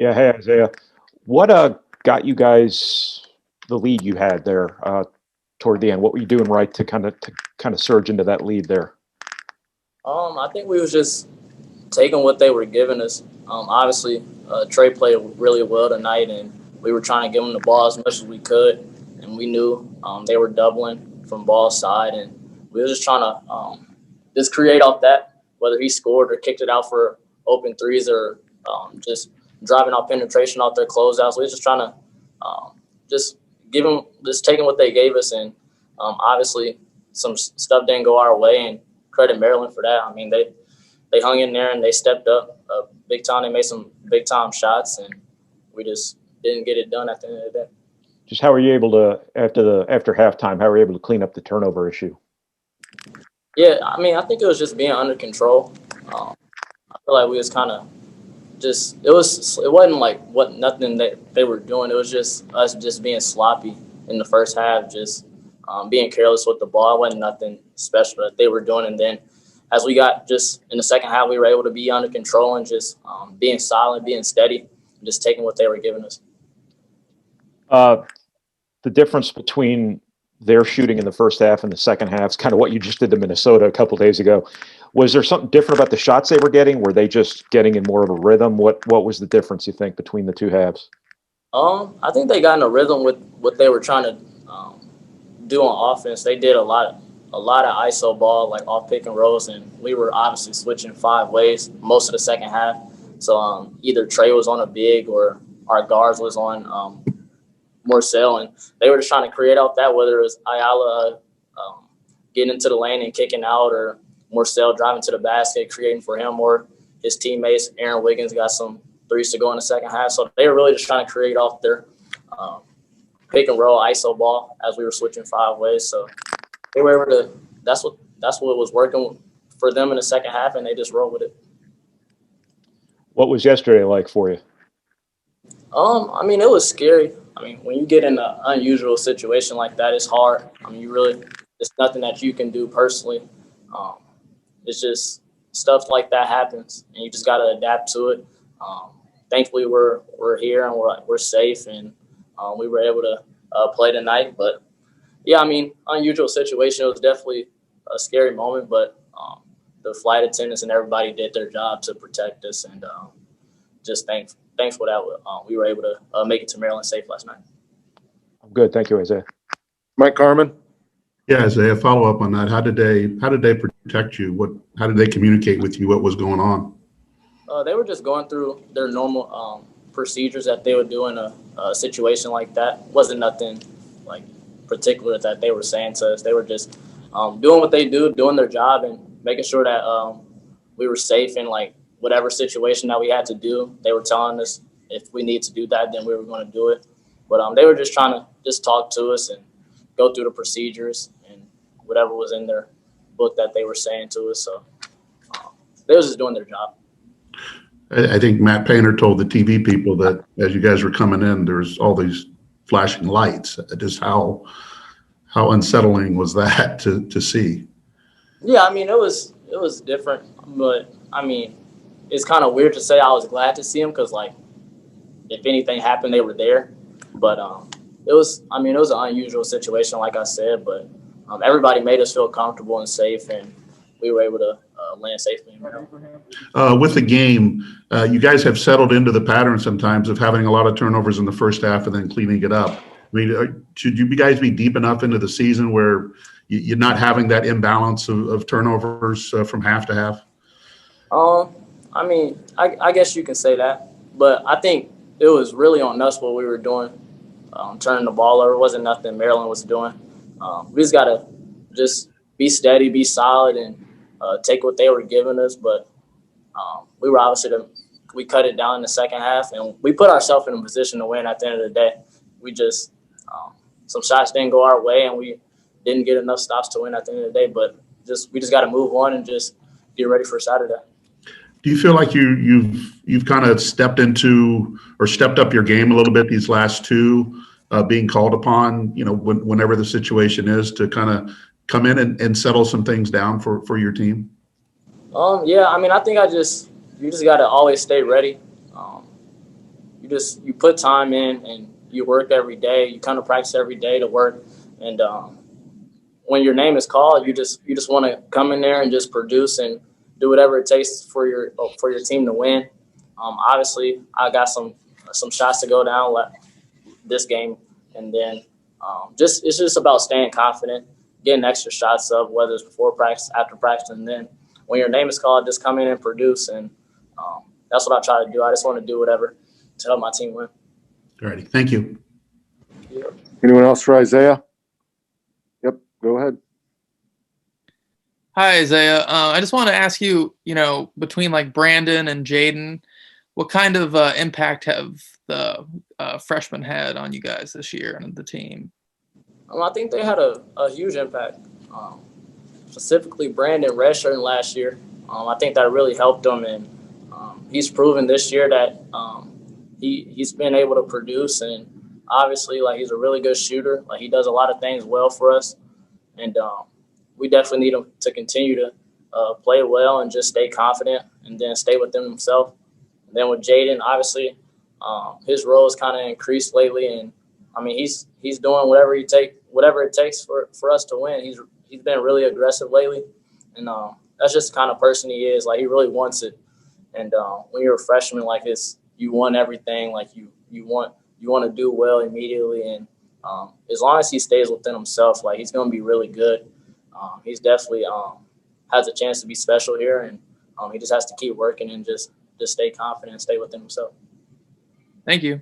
Yeah, hey Isaiah. What got you guys the lead you had there toward the end? What were you doing right to kind of surge into that lead there? I think we was just taking what they were giving us. Obviously, Trey played really well tonight, and we were trying to give him the ball as much as we could. And we knew they were doubling from ball side, and we were just trying to just create off that. Whether he scored or kicked it out for open threes, or just driving out penetration off their closeouts, we were just trying to just give them, just taking what they gave us, and obviously some stuff didn't go our way, and credit Maryland for that. I mean, they hung in there and they stepped up big time. They made some big time shots, and we just didn't get it done at the end of the day. Just how were you able to after halftime? How were you able to clean up the turnover issue? Yeah, I mean, I think it was just being under control. I feel like we was kind of just it wasn't like nothing that they were doing. It was just us just being sloppy in the first half, just being careless with the ball. It wasn't nothing special that they were doing, and then as we got just in the second half, we were able to be under control and just being solid, being steady, and just taking what they were giving us. Uh, the difference between their shooting in the first half and the second half is kind of what you just did to Minnesota a couple days ago. Was there something different about the shots they were getting? Were they just getting in more of a rhythm? What was the difference, you think, between the two halves? I think they got in a rhythm with what they were trying to do on offense. They did a lot of ISO ball, like off pick and rolls, and we were obviously switching five ways most of the second half. So either Trey was on a big or our guards was on Morcell, and they were just trying to create out that, whether it was Ayala getting into the lane and kicking out, or Morcell driving to the basket, creating for him, or his teammates. Aaron Wiggins got some threes to go in the second half. So they were really just trying to create off their pick and roll ISO ball as we were switching five ways. So they were able to. That's what was working for them in the second half, and they just rolled with it. What was yesterday like for you? I mean, it was scary. I mean, when you get in an unusual situation like that, it's hard. I mean, it's nothing that you can do personally. Um, it's just stuff like that happens, and you just got to adapt to it. Thankfully, we're here and we're safe, and we were able to play tonight. But yeah, I mean, unusual situation. It was definitely a scary moment, but the flight attendants and everybody did their job to protect us, and just thankful that we were able to make it to Maryland safe last night. I'm good. Thank you, Isaiah. Mike Carmen. Yeah, Isaiah, follow up on that. How did they protect you? How did they communicate with you? What was going on? They were just going through their normal procedures that they would do in a situation like that. Wasn't nothing like particular that they were saying to us. They were just doing what they do, doing their job, and making sure that we were safe in like whatever situation that we had to do. They were telling us if we need to do that, then we were going to do it. But they were just trying to just talk to us and go through the procedures and whatever was in their book that they were saying to us. So they were just doing their job. I think Matt Painter told the TV people that as you guys were coming in, there's all these flashing lights. Just how unsettling was that to see? Yeah, I mean, it was different, but I mean, it's kind of weird to say I was glad to see them because, like, if anything happened, they were there. But it was an unusual situation, like I said, but everybody made us feel comfortable and safe, and we were able to land safely. With the game, you guys have settled into the pattern sometimes of having a lot of turnovers in the first half and then cleaning it up. I mean, should you guys be deep enough into the season where you're not having that imbalance of turnovers from half to half? I mean, I guess you can say that, but I think it was really on us what we were doing, turning the ball over. It wasn't nothing Maryland was doing. We just got to just be steady, be solid, and take what they were giving us. But we were we cut it down in the second half, and we put ourselves in a position to win at the end of the day. We just some shots didn't go our way, and we didn't get enough stops to win at the end of the day. But we just got to move on and just get ready for Saturday. Do you feel like you've kind of stepped up your game a little bit these last two, being called upon, whenever the situation is to kind of come in and settle some things down for your team? Yeah, I mean, I think you just got to always stay ready. you put time in and you work every day. You kind of practice every day to work, and when your name is called, you just want to come in there and just produce and do whatever it takes for your team to win. Obviously, I got some shots to go down this game, and then it's just about staying confident, getting extra shots up, whether it's before practice, after practice, and then when your name is called, just come in and produce. And that's what I try to do. I just want to do whatever to help my team win. All righty. Thank you. Yeah. Anyone else for Isaiah? Yep, go ahead. Hi, Isaiah. I just want to ask you, between like Brandon and Jaden, what kind of impact have the freshmen had on you guys this year and the team? I think they had a huge impact. Specifically, Brandon redshirting last year. I think that really helped him, and he's proven this year that he's been able to produce. And obviously, like, he's a really good shooter. Like, he does a lot of things well for us, and we definitely need him to continue to play well and just stay confident, and then stay within himself. And then with Jaden, obviously, his role has kind of increased lately, and I mean, he's doing whatever it takes for us to win. He's been really aggressive lately, and that's just the kind of person he is. Like, he really wants it. And when you're a freshman, like, you want everything. Like, you want to do well immediately, and as long as he stays within himself, like, he's going to be really good. He's definitely has a chance to be special here, and he just has to keep working and just stay confident and stay within himself. Thank you.